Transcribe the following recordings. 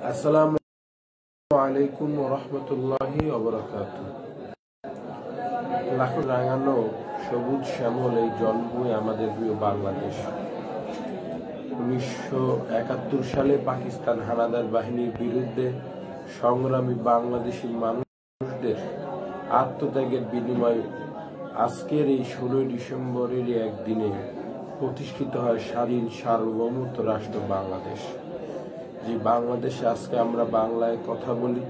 আসসালামু আলাইকুম ওয়া রাহমাতুল্লাহি ওয়া বারাকাতুহু। লাখো রাঙানো সবুজ শ্যামল এই জন্মভূমি আমাদের প্রিয় বাংলাদেশ। 1971 সালে পাকিস্তান হানাদার বাহিনীর বিরুদ্ধে সংগ্রামী বাংলাদেশি মানুষদের আত্মত্যাগের বিনিময়ে আজকের এই 16 ডিসেম্বরের একদিনে প্রতিষ্ঠিত হয় স্বাধীন সার্বভৌমত্ব রাষ্ট্র বাংলাদেশ। যে বাংলাদেশে আজকে আমরা বাংলায় কথা বলি,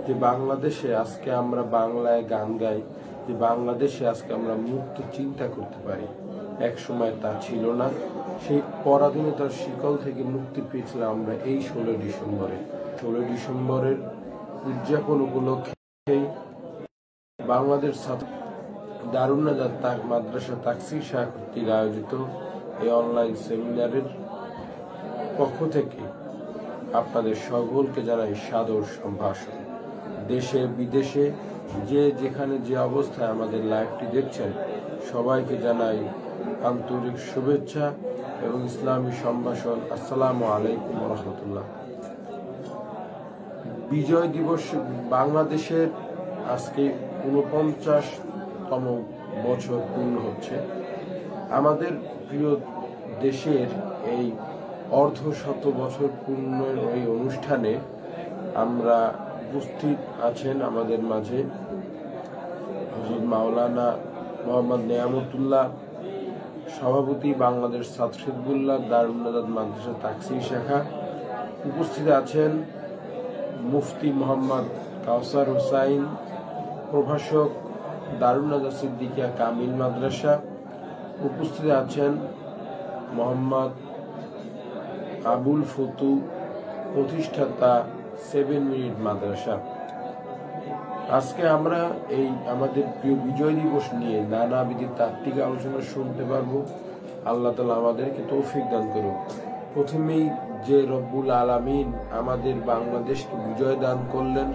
যে বাংলাদেশে আজকে আমরা বাংলায় গান গাই, যে বাংলাদেশে আজকে আমরা মুক্ত চিন্তা করতে পারি, এক সময় তা ছিল না। সেই পরাধীনতার শিকল থেকে মুক্তি পেয়েছিলাম আমরা এই 16 ডিসেম্বরে। 16 ডিসেম্বরের উদযাপন উপলক্ষে বাংলাদেশ দারুন নাজাত মাদ্রাসা তাকসির শাহ কর্তৃক আয়োজিত এই অনলাইন সেমিনারের পক্ষ থেকে আপনাদের সকলকে জানাই সাদর সম্ভাষণ। দেশে বিদেশে যে যেখানে যে অবস্থায় আমাদের লাইভটি দেখছেন, সবাইকে জানাই আন্তরিক শুভেচ্ছা এবং ইসলামী সম্ভাষণ। আসসালামু আলাইকুম ওয়া রাহমাতুল্লাহ। বিজয় দিবস বাংলাদেশের আজকে 49তম বছর পূর্ণ হচ্ছে। আমাদের প্রিয় দেশের এই অর্ধশত বছর পূর্ণের এই অনুষ্ঠানে আমরা উপস্থিত আছেন আমাদের মাঝে হযরত মাওলানা মোহাম্মদ নেয়ামতুল্লাহ, সভাপতি বাংলাদেশ ছাত্র হিজবুল্লাহ দারুন নাজাত মাদ্রাসা তাকসির শাখা। উপস্থিত আছেন মুফতি মোহাম্মদ কাউসার হোসাইন, প্রভাষক দারুন নাজাত সিদ্দিকিয়া কামিল মাদ্রাসা। উপস্থিত আছেন মোহাম্মদ আবুল ফতু, প্রতিষ্ঠাতা 7 মিনিট মাদ্রাসা। আজকে আমরা এই আমাদের প্রিয় বিজয় দিবস নিয়ে নানাবিধ তাত্ত্বিক আলোচনা শুনতে পারবো। আল্লাহ তাআলা আমাদেরকে তৌফিক দান করুন। প্রথমেই যে রব্বুল আলামিন আমাদের বাংলাদেশকে বিজয় দান করলেন,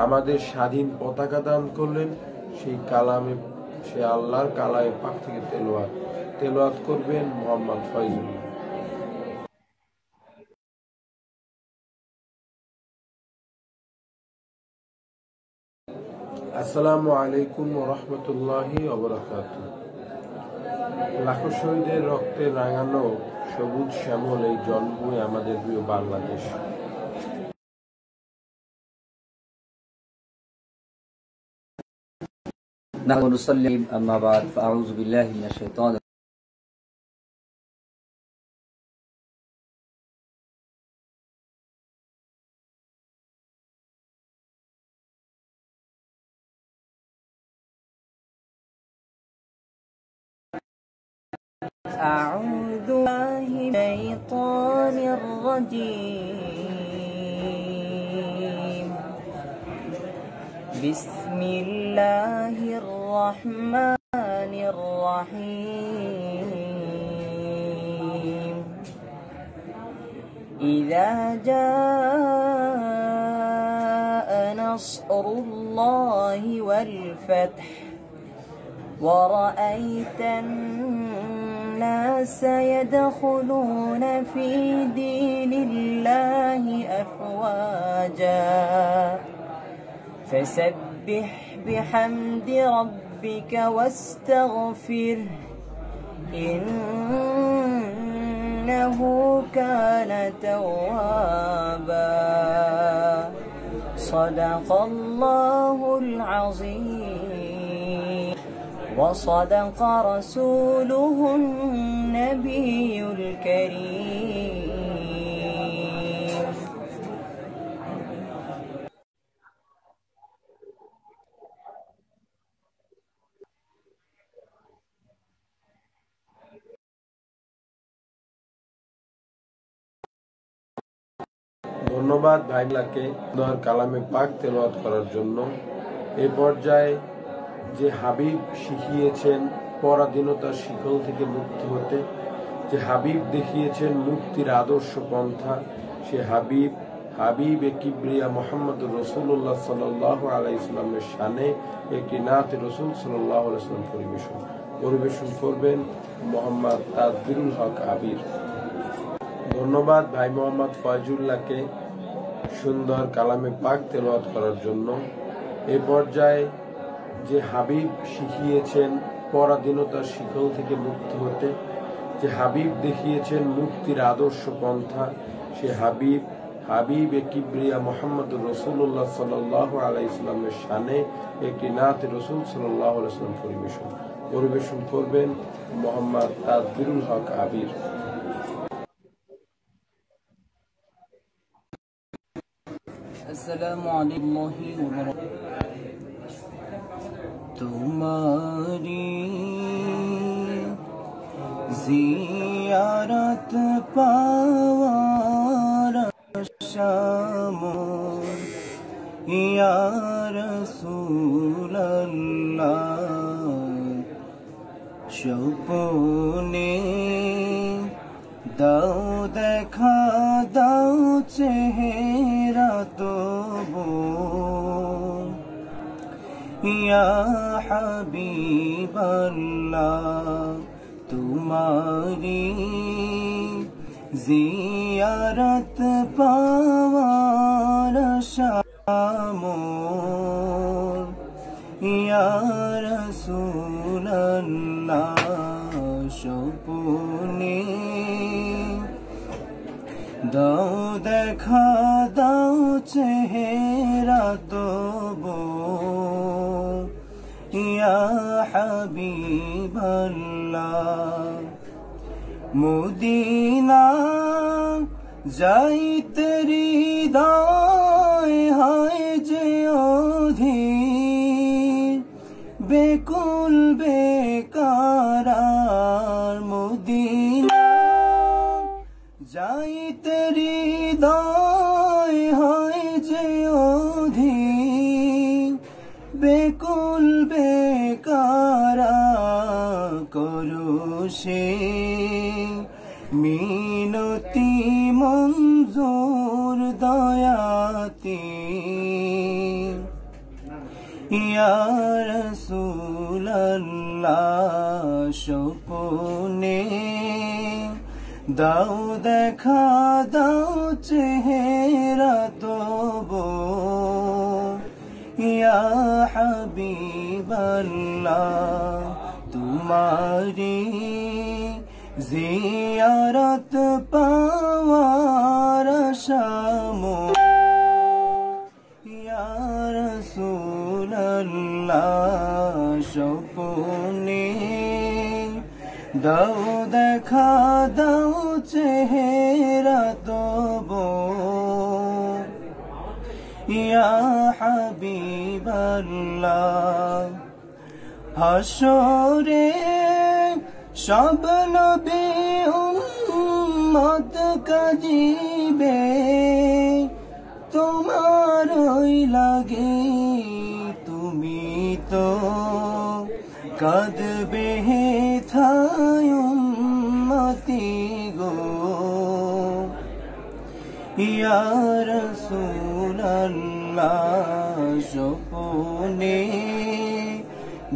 আমাদের স্বাধীন পতাকা দান করলেন, সেই কালামে সে আল্লাহর কালামে পাক থেকে তেলাওয়াত করবেন মোহাম্মদ ফয়জুল। আসসালামু আলাইকুম ওয়া রাহমাতুল্লাহি ওয়া বারাকাতুহু। লাখো শহীদের রক্তে রাঙানো সবুজ শ্যামল এই জন্মভূমি আমাদের প্রিয় বাংলাদেশ। أما بعد فأعوذ بالله من الشيطان أعوذ بالله من الشيطان الرجيم. بسم الله الرحمن الرحيم. إذا جاء نصر الله والفتح ورأيت الناس يدخلون في دين الله أفواجا فسبح بحمد ربك واستغفره إنه كان توابا. صدق الله العظيم وصدق رسوله النبي الكريم. ধন্যবাদ ভাইলাকে কালামে পাক তেলাওয়াত করার জন্য। এই পর্যায়ে যে হাবিব শিখিয়েছেন পরাধীনতার শিকল থেকে মুক্তি হতে, যে হাবিব দেখিয়েছেন মুক্তির আদর্শ পন্থা, সে হাবিব কিবরিয়া মুহাম্মদুর রাসূলুল্লাহ সাল্লাল্লাহু আলাইহি ওয়াসাল্লামের শানে একটি নাত রাসূল সাল্লাল্লাহু আলাইহি ওয়াসাল্লাম পরিবেশন করবেন মোহাম্মদ তাজবিরুল হক আবির। ধন্যবাদ ভাই মোহাম্মদ ফয়জুল্লাহকে সুন্দর কালামে পাক তেলাওয়াত করার জন্য। এ পর্যায়ে যে হাবিব শিখিয়েছেন পরাধীনতার শিকল থেকে মুক্ত হতে, যে হাবিব দেখিয়েছেন মুক্তির আদর্শ পন্থা, সে হাবিব কিবরিয়া মুহাম্মদুর রাসূলুল্লাহ সাল্লাল্লাহু আলাইহি ওয়াসাল্লামের শানে একটি নাত রাসূল সাল্লাল্লাহু আলাইহি ওয়াসাল্লাম পরিবেশন করবেন মোহাম্মদ তাজবিরুল হক আবির। আসসালামু আলাইকুম ওয়া বারাকাতুহু। तुम्हारी जियारत पावार शाम या रसूल अल्लाह, স্বপ্নে দাও দেখা দাও চেহারা তবু या हबीब अल्लाह, तुम्हारी जियारत पावार शाम या रसूल अल्लाह, স্বপ্নে দাও দেখা দাও চেহারা তবু या हबीब अल्लाह, मदीना जाइते हृदय हाय जे अधीर बेकुल बेकारार, मदीना जाइते हृदय हाय जे अधीर बेकुल बेकारा, করো সে মিনতি মঞ্জুর দয়াতি, ইয়া রাসূল আল্লাহ, স্বপ্নে দাও দেখা দাও চেহারা তবু या हबीब अल्लाह, तुम्हारी जियारत पावार शाम या रसूल अल्लाह, স্বপ্নে দাও দেখা দাও চেহারা তবু या हबीब अल्लाह, হাসরে সব নবী উম্মত কাঁদিবে তোমারই লাগে, তুমি তো কাঁদবে হেথায় উম্মতি গো, या रसूल अल्लाह, স্বপ্নে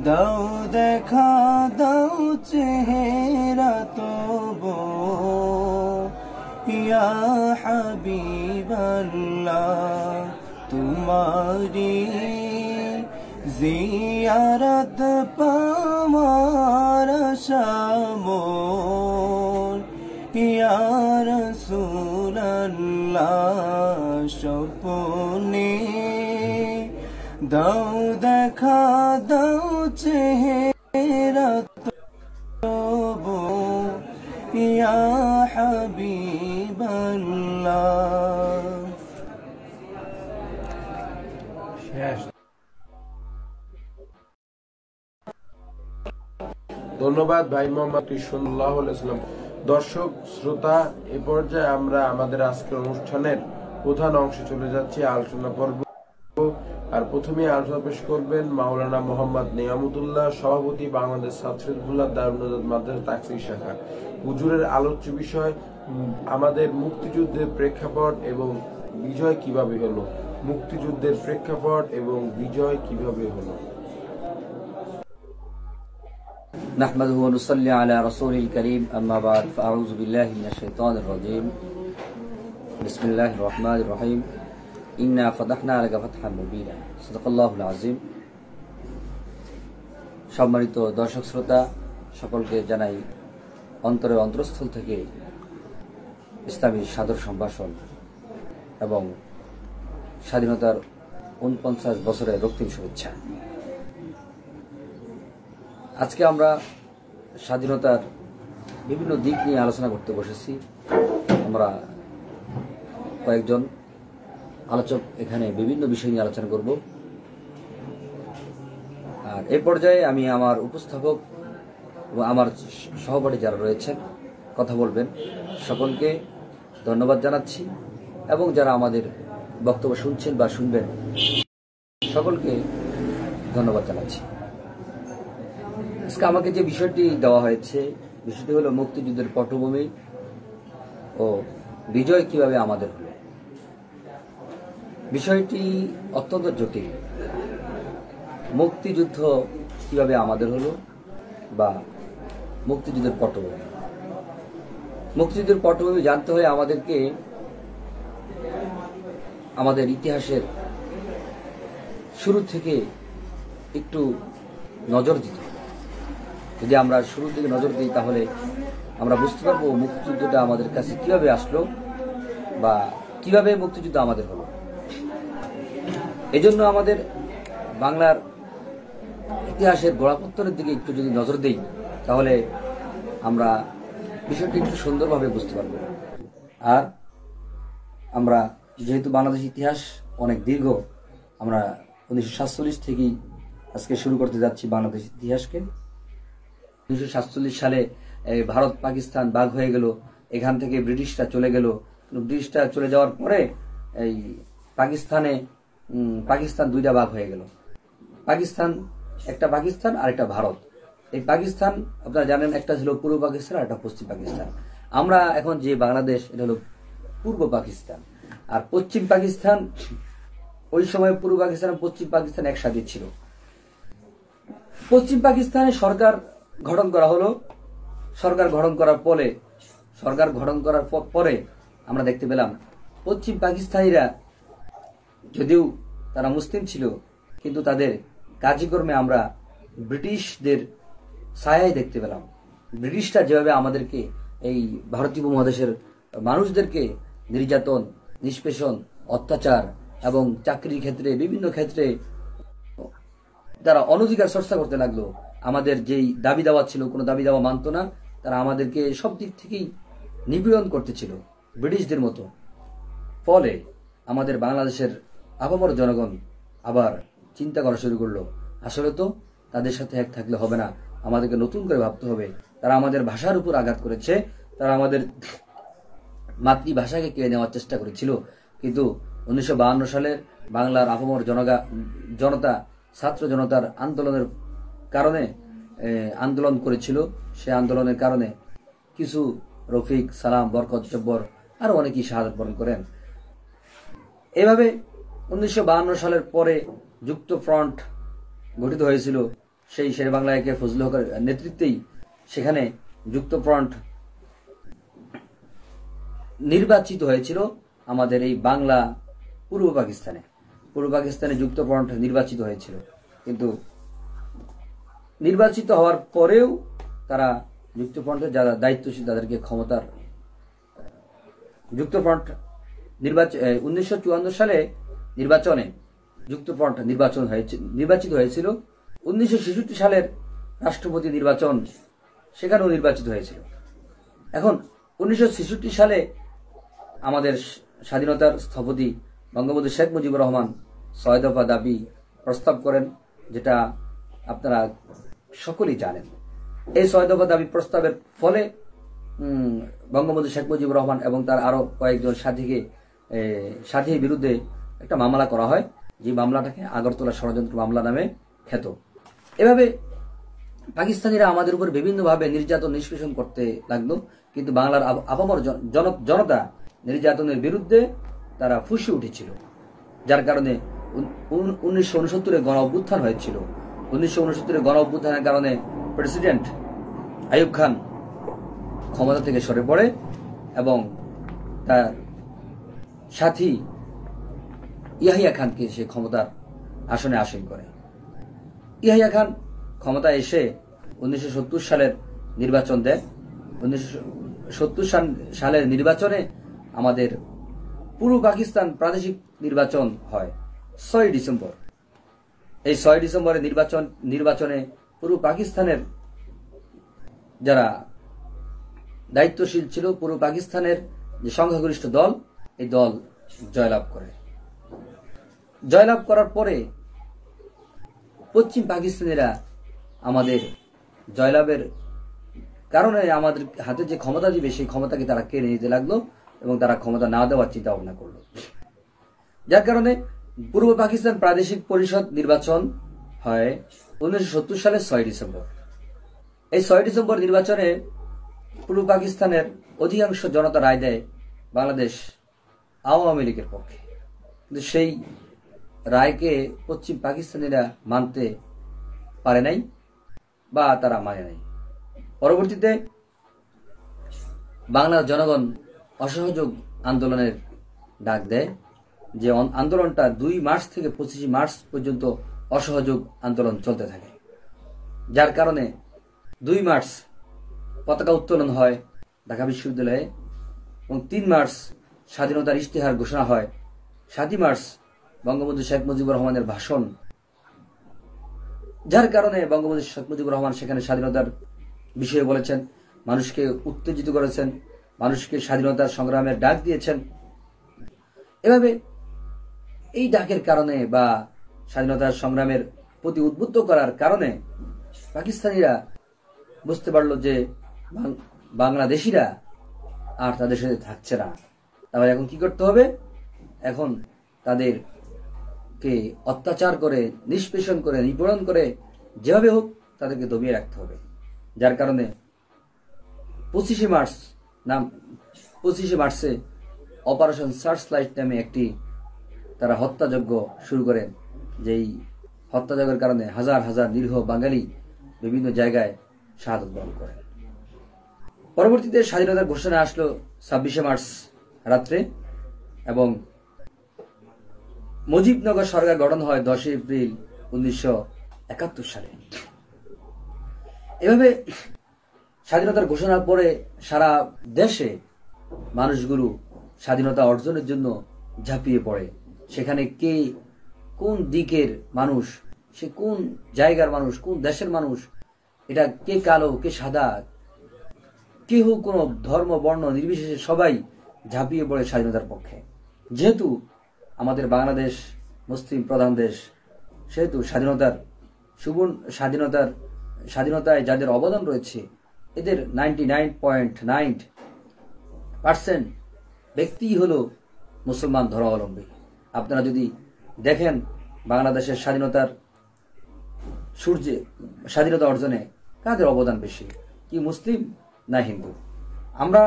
দাও দেখা দাও চেহারা তবু या हबीब अल्लाह, तुम्हारी जियारत पावार शाम या रसूल अल्लाह, স্বপ্নে দাও দেখা দাও চেহারা তবু या हबीब अल्लाह। ধন্যবাদ ভাই মোহাম্মদ সাল্লাল্লাহু আলাইহি ওয়াসাল্লাম। দর্শক শ্রোতা, এ পর্যায়ে আমরা আমাদের আজকের অনুষ্ঠানের প্রধান অংশে চলে যাচ্ছি, আলোচনা পর্ব। আর প্রথমে আলোচনা পেশ করবেন মাওলানা মোহাম্মদ নিয়ামতুল্লাহ, সভাপতি বাংলাদেশ ছাত্রীদুল্লাহ দারুন নাজাত মাদ্রাসা তাকসির শাখা। হুজুরের আলোচ্য বিষয় আমাদের মুক্তিযুদ্ধের প্রেক্ষাপট এবং বিজয় কিভাবে হলো, মুক্তিযুদ্ধের প্রেক্ষাপট এবং বিজয় কিভাবে হলো। نحمده ونصلي على رسول الكريم أما بعد فأعوذ بالله من الشيطان الرجيم بسم الله الرحمن الرحيم ইন্না ফাতাহনা লাকা ফাতহান মুবিনা। সাদাকাল্লাহুল আযীম। সম্মানিত দর্শক শ্রোতা সকলকে জানাই অন্তরের অন্তরস্থল থেকে ইসলামী সাদর সম্ভাষণ এবং স্বাধীনতার ৪৯ বছরের রক্তিম শুভেচ্ছা। আজকে আমরা স্বাধীনতার বিভিন্ন দিক নিয়ে আলোচনা করতে বসেছি। আমরা কয়েকজন আলোচক এখানে বিভিন্ন বিষয় নিয়ে আলোচনা করব। আর এই পর্যায়ে আমি আমার উপস্থাপক এবং আমার সহপাঠী যারা রয়েছেন কথা বলবেন সকলকে ধন্যবাদ জানাচ্ছি এবং যারা আমাদের বক্তব্য শুনছেন বা শুনবেন সকলকে ধন্যবাদ জানাচ্ছি। আজকে আমাকে যে বিষয়টি দেওয়া হয়েছে বিষয়টি হলো মুক্তিযুদ্ধের পটভূমি ও বিজয় কিভাবে আমাদের হলো। বিষয়টি অত্যন্ত জটিল। মুক্তিযুদ্ধ কিভাবে আমাদের হলো বা মুক্তিযুদ্ধের পটভূমি। মুক্তিযুদ্ধের পটভূমি জানতে হয় আমাদেরকে আমাদের ইতিহাসের শুরু থেকে একটু নজর দিতে হবে। যদি আমরা শুরু থেকে নজর দিই তাহলে আমরা বুঝতে পারবো মুক্তিযুদ্ধটা আমাদের কাছে কিভাবে আসলো বা কিভাবে মুক্তিযুদ্ধ আমাদের হলো। এজন্য আমাদের বাংলার ইতিহাসের গোড়াপত্তরের দিকে একটু যদি নজর দিই তাহলে আমরা বিষয়টি একটু সুন্দরভাবে বুঝতে পারব। আর আমরা যেহেতু বাংলাদেশ ইতিহাস অনেক দীর্ঘ, আমরা 1947 থেকেই আজকে শুরু করতে যাচ্ছি বাংলাদেশ ইতিহাসকে। 1947 সালে ভারত পাকিস্তান ভাগ হয়ে গেল, এখান থেকে ব্রিটিশরা চলে গেল। ব্রিটিশরা চলে যাওয়ার পরে এই পাকিস্তান দুইটা ভাগ হয়ে গেল। একটা পাকিস্তান আর একটা ভারত। এই পাকিস্তান আপনারা জানেন একটা ছিল পূর্ব পাকিস্তান আর একটা পশ্চিম পাকিস্তান। আমরা এখন যে বাংলাদেশ এটা হলো পূর্ব পাকিস্তান। আর পশ্চিম পাকিস্তান ওই সময় পূর্ব পাকিস্তান আর পশ্চিম পাকিস্তান একসাথে ছিল। পশ্চিম পাকিস্তানে সরকার গঠন করা হলো। সরকার গঠন করার পরে আমরা দেখতে পেলাম পশ্চিম পাকিস্তানিরা যদিও তারা মুসলিম ছিল কিন্তু তাদের কার্যক্রমে আমরা ব্রিটিশদের ছায়াই দেখতে পেলাম। ব্রিটিশরা যেভাবে আমাদেরকে এই ভারতীয় উপমহাদেশের মানুষদেরকে নির্যাতন, নিষ্পেষণ, অত্যাচার এবং চাকরির ক্ষেত্রে বিভিন্ন ক্ষেত্রে তারা অনধিকার চর্চা করতে লাগলো। আমাদের যেই দাবি দাওয়া ছিল কোনো দাবি দাওয়া মানত না, তারা আমাদেরকে সব দিক থেকেই নিপীড়ন করতেছিল ব্রিটিশদের মতো। ফলে আমাদের বাংলাদেশের আপামর জনগণ আবার চিন্তা করা শুরু করলো, আসলে তো তাদের সাথে এক থাকলে হবে না, আমাদেরকে নতুন করে ভাবতে হবে। তারা আমাদের ভাষার উপর আঘাত করেছে, তারা আমাদের মাতৃভাষাকে কেড়ে নেওয়ার চেষ্টা করেছিল। কিন্তু 1952 সালের বাংলার আপামর জনতা ছাত্র জনতার আন্দোলনের কারণে আন্দোলন করেছিল। সে আন্দোলনের কারণে কিছু রফিক, সালাম, বরকত, জব্বর আরো অনেকেই শাহাদাত বরণ করেন। এভাবে 1952 সালের পরে যুক্ত ফ্রন্ট গঠিত হয়েছিল। সেই শের বাংলা একে ফজলুল হকের নেতৃত্বেই সেখানে যুক্ত ফ্রন্ট নির্বাচিত হয়েছিল আমাদের এই বাংলা পূর্ব পাকিস্তানে যুক্ত ফ্রন্ট নির্বাচিত হয়েছিল। কিন্তু নির্বাচিত হওয়ার পরেও তারা যুক্ত ফ্রন্টের যারা দায়িত্বশীল তাদেরকে ক্ষমতার যুক্ত ফ্রন্ট 1954 সালে নির্বাচনে যুক্ত ফ্রন্ট নির্বাচিত হয়েছিল। 1966 সালের রাষ্ট্রপতি নির্বাচন সেখানেও নির্বাচিত হয়েছিল। এখন 1966 সালে আমাদের স্বাধীনতার স্থপতি বঙ্গবন্ধু শেখ মুজিবুর রহমান 6 দফা দাবি প্রস্তাব করেন, যেটা আপনারা সকলেই জানেন। এই 6 দফা দাবি প্রস্তাবের ফলে বঙ্গবন্ধু শেখ মুজিবুর রহমান এবং তার আরো কয়েকজন সাথীর বিরুদ্ধে একটা মামলা করা হয়, যে মামলাটাকে আগরতলা ষড়যন্ত্র মামলা নামে খ্যাত। এভাবে পাকিস্তানিরা আমাদের উপর বিভিন্নভাবে নির্যাতন, নিষ্পেষণ করতে লাগলো। কিন্তু বাংলার আপামর জনতা নির্যাতনের বিরুদ্ধে তারা ফুঁসে উঠেছিল, যার কারণে 1969 গণ অভ্যুত্থান হয়েছিল। 1969 গণ অভ্যুত্থানের কারণে প্রেসিডেন্ট আইয়ুব খান ক্ষমতা থেকে সরে পড়ে এবং তার সাথী ইয়াহিয়া খানকে সে ক্ষমতার আসনে আসীন করে। ইয়াহিয়া খান ক্ষমতায় এসে 1970 সালের নির্বাচন দেয়। 1970 সালের নির্বাচনে আমাদের পূর্ব পাকিস্তান প্রাদেশিক নির্বাচন হয় 6 ডিসেম্বর। এই 6 ডিসেম্বরের নির্বাচনে পূর্ব পাকিস্তানের যারা দায়িত্বশীল ছিল, পূর্ব পাকিস্তানের যে সংখ্যাগরিষ্ঠ দল, এই দল জয়লাভ করে। জয়লাভ করার পরে পশ্চিম পাকিস্তানিরা আমাদের জয়লাভের কারণে আমাদের হাতে যে ক্ষমতা দিবে সেই ক্ষমতাকে তারা কেড়ে নিতে লাগলো এবং তারা ক্ষমতা না দেওয়ার চিন্তা ভাবনা করলো। যার কারণে পূর্ব পাকিস্তান প্রাদেশিক পরিষদ নির্বাচন হয় 1970 সালের 6 ডিসেম্বর। এই 6 ডিসেম্বর নির্বাচনে পূর্ব পাকিস্তানের অধিকাংশ জনতা রায় দেয় বাংলাদেশ আওয়ামী লীগের পক্ষে, কিন্তু সেই রায়কে পশ্চিম পাকিস্তানিরা মানতে পারে নাই বা তারা মানে নাই। পরবর্তীতে বাংলার জনগণ অসহযোগ আন্দোলনের ডাক দেয়, যে আন্দোলনটা 2 মার্চ থেকে 25 মার্চ পর্যন্ত অসহযোগ আন্দোলন চলতে থাকে। যার কারণে 2 মার্চ পতাকা উত্তোলন হয় ঢাকা বিশ্ববিদ্যালয়ে এবং 3 মার্চ স্বাধীনতার ইশতেহার ঘোষণা হয়। 7 মার্চ বঙ্গবন্ধু শেখ মুজিবুর রহমানের ভাষণ, যার কারণে বঙ্গবন্ধু শেখ মুজিবুর রহমান সেখানে স্বাধীনতার বিষয়ে বলেছেন, মানুষকে উত্তেজিত করেছেন, মানুষকে স্বাধীনতার সংগ্রামের ডাক দিয়েছেন। এভাবে এই ডাকের কারণে বা স্বাধীনতার সংগ্রামের প্রতি উদ্বুদ্ধ করার কারণে পাকিস্তানিরা বুঝতে পারলো যে বাংলাদেশিরা আর তাদের সাথে থাকছে না। তাহলে এখন কি করতে হবে? এখন তাদেরকে অত্যাচার করে, নিষ্পেষণ করে, নিপীড়ন করে, যেভাবে হোক তাদেরকে দমিয়ে রাখতে হবে। যার কারণে 25 মার্চে অপারেশন সার্চলাইট নামে একটি তারা হত্যাযজ্ঞ শুরু করেন, যেই হত্যাযজ্ঞের কারণে হাজার হাজার নিরীহ বাঙালি বিভিন্ন জায়গায় শাহাদত বরণ করেন। পরবর্তীতে স্বাধীনতার ঘোষণা আসলো 26 মার্চ রাত্রে এবং মুজিবনগর সরকার গঠন হয় 10 এপ্রিল 1971 সালে। এভাবে স্বাধীনতার ঘোষণার পরে সারা দেশে মানুষগুলো স্বাধীনতা অর্জনের জন্য ঝাঁপিয়ে পড়ে। সেখানে কে কোন দিকের মানুষ, সে কোন জায়গার মানুষ, কোন দেশের মানুষ, এটা কে কালো কে সাদা, কেহ কোনো ধর্ম বর্ণ নির্বিশেষে সবাই ঝাঁপিয়ে পড়ে স্বাধীনতার পক্ষে। যেহেতু আমাদের বাংলাদেশ মুসলিম প্রধান দেশ, সেহেতু স্বাধীনতায় যাদের অবদান রয়েছে এদের 99.9% ব্যক্তি হলো মুসলমান ধর্মাবলম্বী। আপনারা যদি দেখেন বাংলাদেশের স্বাধীনতা অর্জনে কাদের অবদান বেশি, কি মুসলিম না হিন্দু? আমরা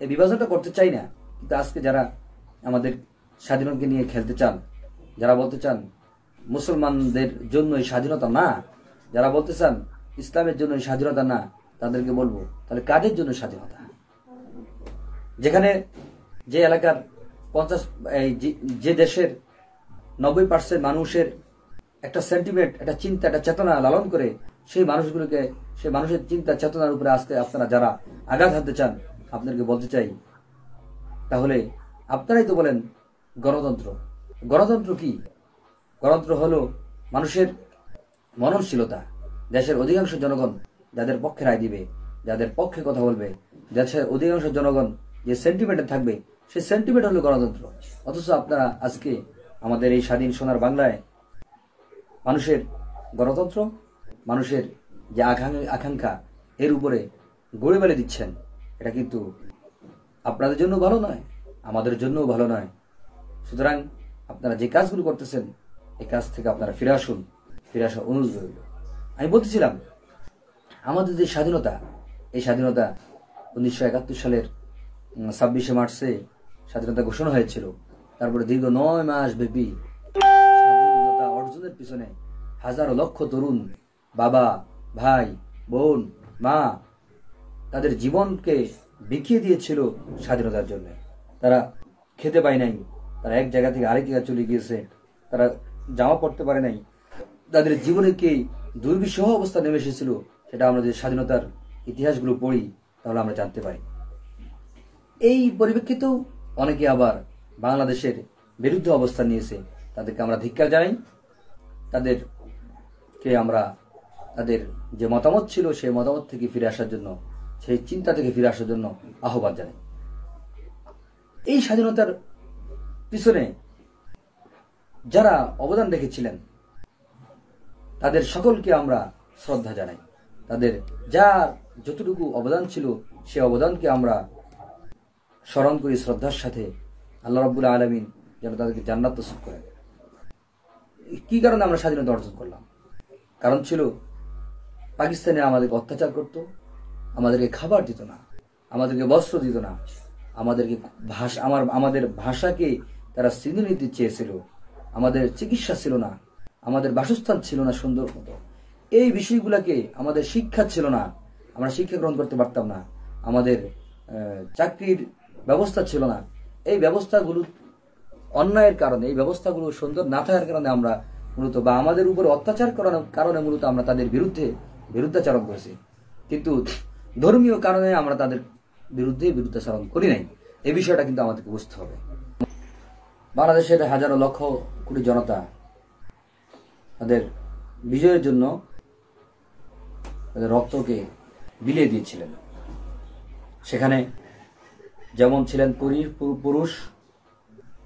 এই বিভাজনটা করতে চাই না, কিন্তু আজকে যারা আমাদের স্বাধীনতাকে নিয়ে খেলতে চান, যারা বলতে চান মুসলমানদের জন্য এই স্বাধীনতা না, যারা বলতে চান ইসলামের জন্য এই স্বাধীনতা না, তাদেরকে বলবো তাহলে কাদের জন্য স্বাধীনতা? যেখানে যে এলাকার যে দেশের 90% মানুষের একটা সেন্টিমেন্ট, একটা চিন্তা, একটা চেতনা লালন করে, সেই মানুষের চিন্তা চেতনার উপরে আজকে আপনারা যারা আঘাত হানতে চান, আপনাদেরকে বলতে চাই, তাহলে আপনারাই তো বলেন গণতন্ত্র। গণতন্ত্র কি? গণতন্ত্র হলো মানুষের মননশীলতা। দেশের অধিকাংশ জনগণ যাদের পক্ষে রায় দিবে, যাদের পক্ষে কথা বলবে, দেশের অধিকাংশ জনগণ যে সেন্টিমেন্টে থাকবে, সেই সেন্টিমেন্ট হলো গণতন্ত্র। অথচ আপনারা আজকে আমাদের এই স্বাধীন সোনার বাংলায় মানুষের গণতন্ত্র, মানুষের যে আকাঙ্ক্ষা, এর উপরে গড়ে বেলে দিচ্ছেন। এটা কিন্তু আপনাদের জন্য ভালো নয়, আমাদের জন্যও ভালো নয়। সুতরাং আপনারা যে কাজগুলো করতেছেন, এই কাজ থেকে আপনারা ফিরে আসা অনুরোধ রইল। আমি বলতেছিলাম আমাদের যে স্বাধীনতা, এই স্বাধীনতা 1971 সালের 26 মার্চে স্বাধীনতা ঘোষণা হয়েছিল। তারপরে দীর্ঘ 9 মাস ব্যাপী স্বাধীনতা অর্জনের পিছনে হাজারো লক্ষ তরুণ, বাবা, ভাই, বোন, মা তাদের জীবনকে বিকিয়ে দিয়েছিল স্বাধীনতার জন্য। তারা খেতে পায় নাই, তারা এক জায়গা থেকে আরেক জায়গায় চলে গিয়েছে, তারা জামা পড়তে পারে নাই, তাদের জীবনে কি দুর্বিষহ অবস্থা নেমে এসেছিল, সেটা আমরা যদি স্বাধীনতার ইতিহাসগুলো পড়ি তাহলে আমরা জানতে পারি। এই পরিপ্রেক্ষিতেও অনেকে আবার বাংলাদেশের বিরুদ্ধে অবস্থান নিয়েছে, তাদেরকে আমরা ধিক্কার জানাই, তাদেরকে আমরা তাদের যে মতামত ছিল সেই মতামত থেকে ফিরে আসার জন্য, সেই চিন্তা থেকে ফিরে আসার জন্য আহ্বান জানাই। এই স্বাধীনতার পিছনে যারা অবদান রেখেছিলেন তাদের সকলকে আমরা শ্রদ্ধা জানাই। তাদের যার যতটুকু অবদান ছিল সে অবদানকে আমরা স্মরণ করি শ্রদ্ধার সাথে। আল্লাহ রাব্বুল আলামিন যেন তাদেরকে জান্নাত নসিব করেন। কি কারণে আমরা স্বাধীনতা অর্জন করলাম? কারণ ছিল পাকিস্তানে আমাদেরকে অত্যাচার করত, আমাদেরকে খাবার দিত না, আমাদেরকে বস্ত্র দিত না, আমাদের ভাষাকে তারা ছিনিয়ে নিতে চেয়েছিল, আমাদের চিকিৎসা ছিল না, আমাদের বাসস্থান ছিল না সুন্দর মতো, এই বিষয়গুলোকে আমাদের শিক্ষা ছিল না, আমরা শিক্ষা গ্রহণ করতে পারতাম না, আমাদের চাকরির ব্যবস্থা ছিল না। এই ব্যবস্থাগুলো অন্যায়ের কারণে, এই ব্যবস্থাগুলো সুন্দর না থাকার কারণে আমরা মূলত, বা আমাদের উপরে অত্যাচার করার কারণে মূলত আমরা তাদের বিরুদ্ধাচরণ করেছি। কিন্তু ধর্মীয় কারণে আমরা তাদের বিরুদ্ধাচরণ করি নাই। এই বিষয়টা কিন্তু আমাদেরকে বুঝতে হবে। বাংলাদেশের হাজারো লক্ষ কোটি জনতা তাদের বিজয়ের জন্য তাদের রক্তকে বিলিয়ে দিয়েছিলেন। সেখানে যেমন ছিলেন পুরুষ,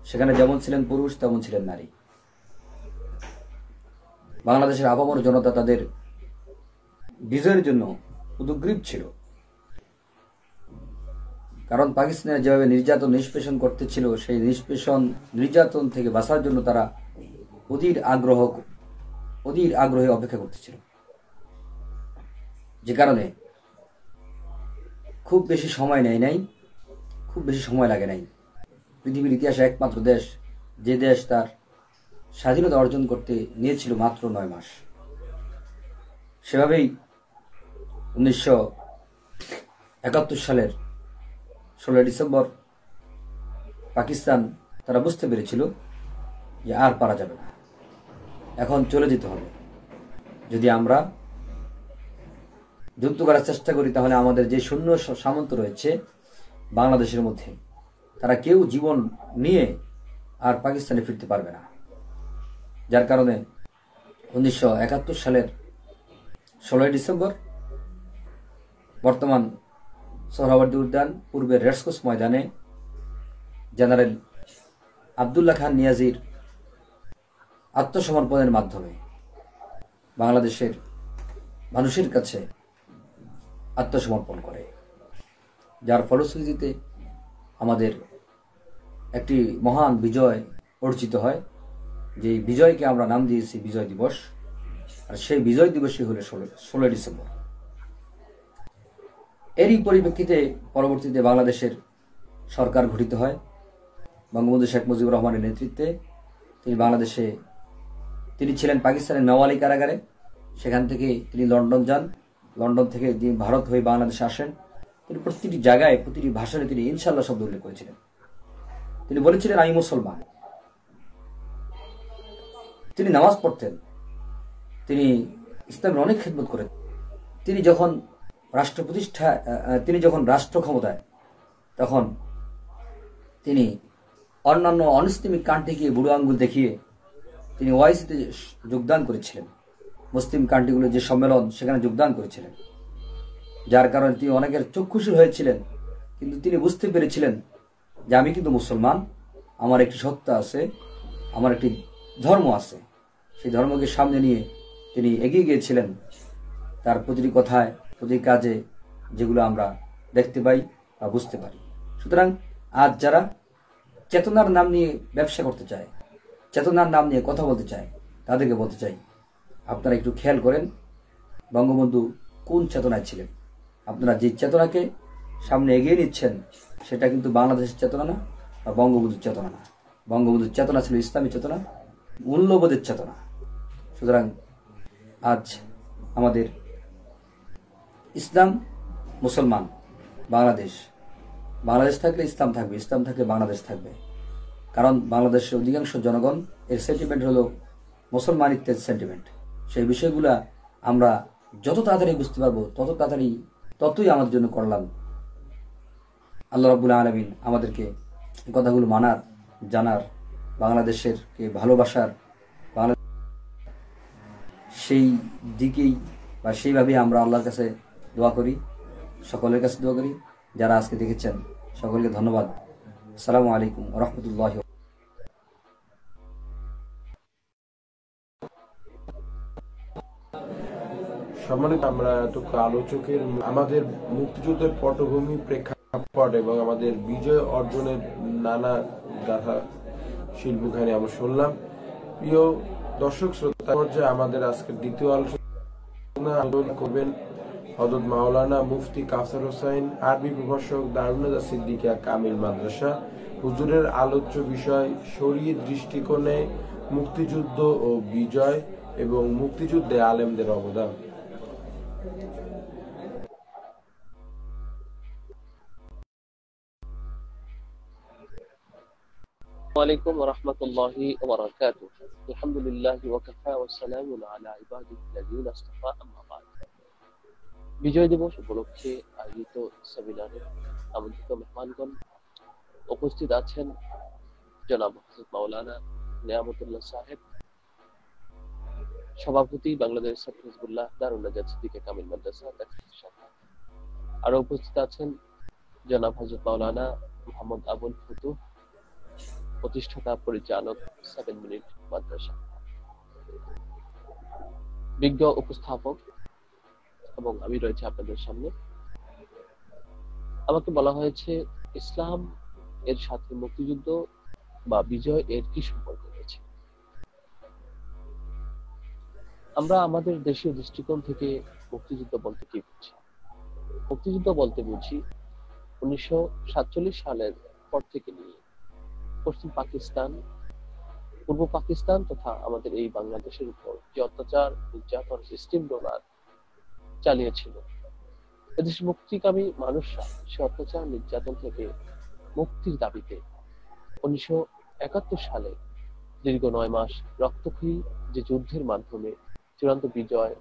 সেখানে যেমন ছিলেন পুরুষ তেমন ছিলেন নারী। বাংলাদেশের আপামর জনতা তাদের বিজয়ের জন্য উদগ্রীব ছিল। কারণ পাকিস্তানের যেভাবে নির্যাতন নিষ্পেষণ করতেছিল, সেই নির্যাতন থেকে বাঁচার জন্য তারা অধীর আগ্রহে অপেক্ষা করতেছিল। যে কারণে খুব বেশি সময় নেয় নাই, খুব বেশি সময় লাগে নাই। পৃথিবীর ইতিহাসে একমাত্র দেশ যে দেশ তার স্বাধীনতা অর্জন করতে নিয়েছিল মাত্র 9 মাস। সেভাবেই 1971 সালের 16 ডিসেম্বর পাকিস্তান তারা বুঝতে পেরেছিল যে আর পারা যাবে না, এখন চলে যেতে হবে। যদি আমরা যুদ্ধ করার চেষ্টা করি তাহলে আমাদের যে সৈন্য সামন্ত রয়েছে বাংলাদেশের মধ্যে, তারা কেউ জীবন নিয়ে আর পাকিস্তানে ফিরতে পারবে না। যার কারণে 1971 সালের 16 ডিসেম্বর বর্তমান সোহরাওয়ার্দী উদ্যান, পূর্বের রেসকোর্স ময়দানে জেনারেল আবদুল্লাহ খান নিয়াজির আত্মসমর্পণের মাধ্যমে বাংলাদেশের মানুষের কাছে আত্মসমর্পণ করে, যার ফলশ্রুতিতে আমাদের একটি মহান বিজয় অর্জিত হয়। যে বিজয়কে আমরা নাম দিয়েছি বিজয় দিবস, আর সেই বিজয় দিবসই হল 16 ডিসেম্বর। এরই পরিপ্রেক্ষিতে পরবর্তীতে বাংলাদেশের সরকার গঠিত হয় বঙ্গবন্ধু শেখ মুজিবুর রহমানের নেতৃত্বে। তিনি ছিলেন পাকিস্তানের মেওয়ালি কারাগারে, সেখান থেকে তিনি লন্ডন যান, লন্ডন থেকে তিনি ভারত হয়ে বাংলাদেশে আসেন। তিনি প্রতিটি জায়গায়, প্রতিটি ভাষণে তিনি ইনশাআল্লাহ শব্দ উল্লেখ করেছিলেন। তিনি বলেছিলেন আমি মুসলমান। তিনি নামাজ পড়তেন, তিনি ইসলামের অনেক খেদমত করেন। তিনি যখন রাষ্ট্র ক্ষমতায়, তখন তিনি অন্যান্য অনইসলামিক কান্ট্রিকে বুড়ো আঙ্গুল দেখিয়ে তিনি ওআইসিতে যোগদান করেছিলেন। মুসলিম কান্ট্রিগুলোর যে সম্মেলন, সেখানে যোগদান করেছিলেন। যার কারণে তিনি অনেকের চক্ষুশীল হয়েছিলেন। কিন্তু তিনি বুঝতে পেরেছিলেন যে আমি কিন্তু মুসলমান, আমার একটি সত্তা আছে, আমার একটি ধর্ম আছে। সেই ধর্মকে সামনে নিয়ে তিনি এগিয়ে গিয়েছিলেন তার প্রতিটি কথায়, প্রতিটি কাজে, যেগুলো আমরা দেখতে পাই বা বুঝতে পারি। সুতরাং আজ যারা চেতনার নাম নিয়ে ব্যবসা করতে চায়, চেতনার নাম নিয়ে কথা বলতে চায়, তাদেরকে বলতে চাই, আপনারা একটু খেয়াল করেন বঙ্গবন্ধু কোন চেতনায় ছিলেন। আপনারা যে চেতনাকে সামনে এগিয়ে নিচ্ছেন সেটা কিন্তু বাংলাদেশের চেতনা না বা বঙ্গবন্ধুর চেতনা না। বঙ্গবন্ধুর চেতনা ছিল ইসলামী চেতনা, মূল্যবোধের চেতনা। সুতরাং আজ আমাদের ইসলাম, মুসলমান, বাংলাদেশ থাকলে ইসলাম থাকবে, ইসলাম থাকলে বাংলাদেশ থাকবে। কারণ বাংলাদেশের অধিকাংশ জনগণ এর সেন্টিমেন্ট হলো মুসলমানিত্বের সেন্টিমেন্ট। সেই বিষয়গুলা আমরা যত তাড়াতাড়ি বুঝতে পারবো ততই আমাদের জন্য করলাম। আল্লাহ রাব্বুল আলামিন আমাদেরকে এই কথাগুলো মানার, জানার, বাংলাদেশের কে ভালোবাসার, সেই দিকেই বা সেইভাবেই আমরা আল্লাহর কাছে দোয়া করি, সকলের কাছে দোয়া করি। যারা আজকে দেখেছেন সকলকে ধন্যবাদ। আসসালামু আলাইকুম ওয়া রাহমাতুল্লাহি। সম্মানিত, আমরা এতটুকু আলোচকের আমাদের মুক্তিযুদ্ধের পটভূমি, প্রেক্ষাপট এবং আমাদের বিজয় অর্জনের নানা গাথা শিল্পখানি আমরা শুনলাম। প্রিয় দর্শক শ্রোতা, পর্যায়ে আমাদের আজকের দ্বিতীয় আলোচনা করবেন হযরত মাওলানা মুফতি কাউসার হোসাইন, আরবি প্রভাষক, দারুন নাজাত সিদ্দিকিয়া কামিল মাদ্রাসা। হুজুরের আলোচ্য বিষয় শরীয়ী দৃষ্টিকোণে মুক্তিযুদ্ধ ও বিজয় এবং মুক্তিযুদ্ধে আলেমদের অবদান। عليكم ورحمة الله وبركاته. الحمد لله وكفى والسلام على عباده الذين اصطفى أما بعد. বিজয় দিবস উপলক্ষে আয়োজিত সেমিনারে আমন্ত্রিত মেহমানগণ উপস্থিত আছেন জনাব হযরত মাওলানা নিয়ামতুল্লাহ সাহেব, সভাপতি বাংলাদেশ ছাত্র হিজবুল্লাহ দারুন নাজাত সিদ্দিকিয়া কামিল মাদ্রাসা শাখা। আরো উপস্থিত আছেন জনাব হযরত মাওলানা মোহাম্মদ আবুল ফুতুহ, প্রতিষ্ঠাতা পরিচালক 7 মিনিট মাদ্রাসা। বিজ্ঞ উপস্থাপক এবং আমি রয়েছে আপনাদের সামনে। আমাকে বলা হয়েছে ইসলাম এর সাথে মুক্তিযুদ্ধ বা বিজয় এর কি সম্পর্ক রয়েছে। আমরা আমাদের দেশীয় দৃষ্টিকোণ থেকে মুক্তিযুদ্ধ বলতে কি বুঝি? মুক্তিযুদ্ধ বলতে বুঝি 1947 সালের পর থেকে নিয়ে পশ্চিম পাকিস্তান, পূর্ব পাকিস্তান তথা আমাদের এই বাংলাদেশের উপর যে অত্যাচার, নির্যাতন, সিস্টেম ডলার চালিয়েছিল, এদেশের মুক্তিকামী মানুষরা সে অত্যাচার, নির্যাতন থেকে মুক্তির দাবিতে 1971 সালে দীর্ঘ 9 মাস রক্তক্ষয়ী যে যুদ্ধের মাধ্যমে চূড়ান্ত বিজয়,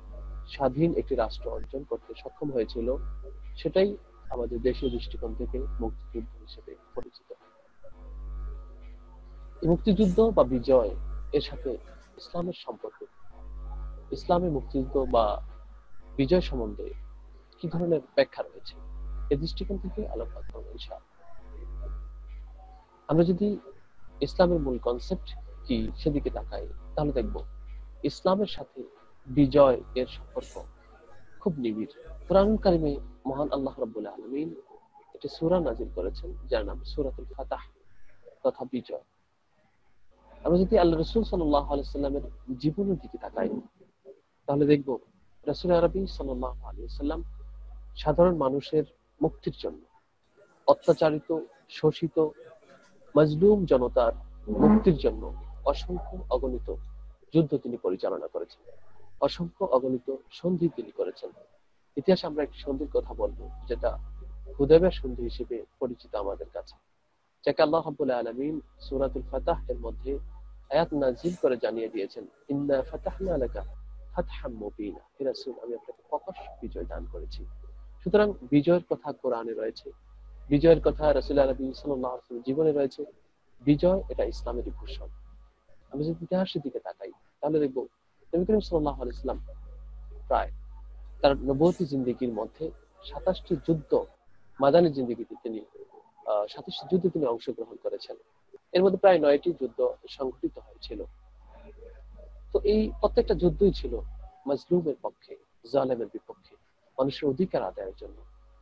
স্বাধীন একটি রাষ্ট্র অর্জন করতে সক্ষম হয়েছিল, সেটাই আমাদের দেশীয় দৃষ্টিকোণ থেকে মুক্তিযুদ্ধ হিসেবে পরিচিত। মুক্তিযুদ্ধ বা বিজয় এর সাথে ইসলামের সম্পর্ক, ইসলামের মুক্তিযুদ্ধ বা বিজয় সম্বন্ধে কি ধরনের ব্যাখ্যা রয়েছে, এই দৃষ্টিকোণ থেকে আলোকপাত করব ইনশাআল্লাহ। আমরা যদি ইসলামের মূল কনসেপ্ট কি সেদিকে তাকাই, তাহলে দেখব ইসলামের সাথে বিজয় এর সম্পর্ক খুব নিবিড়। কুরআনুল কারীমে মহান আল্লাহ রাব্বুল আলামিন একটি সূরা নাযিল করেছেন যার নাম সূরাতুল ফাতহ তথা বিজয়। আমরা যদি আল্লাহ রাসূল সাল্লাল্লাহু আলাইহি সাল্লামের জীবনের দিকে তাকাই, তাহলে দেখব রাসূল আরবি সাল্লাল্লাহু আলাইহি সাল্লাম সাধারণ মানুষের মুক্তির জন্য, অত্যাচারিত, শোষিত, মাজলুম জনতার মুক্তির জন্য অসংখ্য অগণিত যুদ্ধ তিনি পরিচালনা করেছেন, অসংখ্য অগণিত সন্ধি তিনি করেছেন। ইতিহাসে আমরা একটি সন্ধির কথা বলবো যেটা হুদায়বিয়া সন্ধি হিসেবে পরিচিত আমাদের কাছে, যাকে আল্লাহ রাব্বুল আলামিন সূরাতুল ফাতহ এর মধ্যে আয়াত নাযিল করে জানিয়ে দিয়েছেন, ইন্না ফাতাহনা লাকা ফাতহাম মুবিনা, হে রাসূল আমি আপনাকে প্রকাশ বিজয় দান করেছি। সুতরাং বিজয়ের কথা কোরআনে রয়েছে, বিজয়ের কথা রাসূল আরবি সাল্লাল্লাহু আলাইহি ওয়াসাল্লাম জীবনে রয়েছে। বিজয় এটা ইসলামের ভূষণ। আমি যদি ইতিহাসের দিকে তাকাই তাহলে দেখব নবী করিম সাল্লাল্লাহু আলাইহি ওয়াসাল্লাম প্রায় তার নবুয়তি জিন্দেগির মধ্যে 27টি যুদ্ধ, মাদানী জিন্দেগিতে তিনি 27টি যুদ্ধে তিনি অংশগ্রহণ করেছেন। এর মধ্যে প্রায় 9টি যুদ্ধ সংঘটিত হয়েছিল। তো এই প্রত্যেকটা যুদ্ধই ছিল মাজলুমের পক্ষে, জালেমের বিপক্ষে, মানুষের অধিকার আদায়ের জন্য,